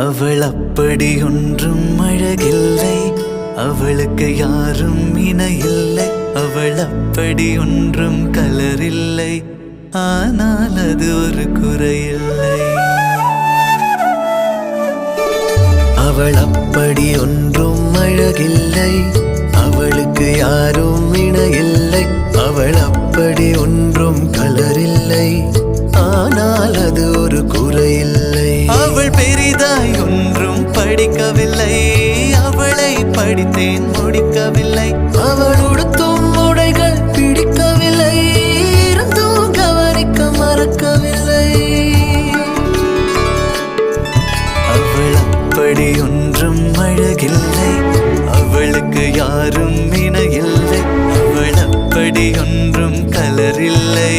அவள் அப்படி ஒன்றும் அழகில்லை, அவளுக்கு யாரும் இணையில்லை. அவள் அப்படி ஒன்றும் கலரில்லை, ஆனால் அது ஒரு குறையில்லை. அவள் அப்படி ஒன்றும் அழகில்லை, அவளுக்கு யாரும் இணையில்லை. அவள் அப்படி ஒன்றும் கலரில்லை, ஆனால் அது ஒரு குறையில்லை. அவள் பெரிதாய் ஒன்றும் படிக்கவில்லை, அவளை படித்தேன் முடிக்கவில்லை. அவள் உடுத்தும் உடைகள் பிடிக்கவில்லை, இருந்தும் கவனிக்க மறக்கவில்லை. அவள் அப்படி ஒன்றும் அழகில்லை, அவளுக்கு யாரும் இணையில்லை. அவள் அப்படி ஒன்றும் கலரில்லை.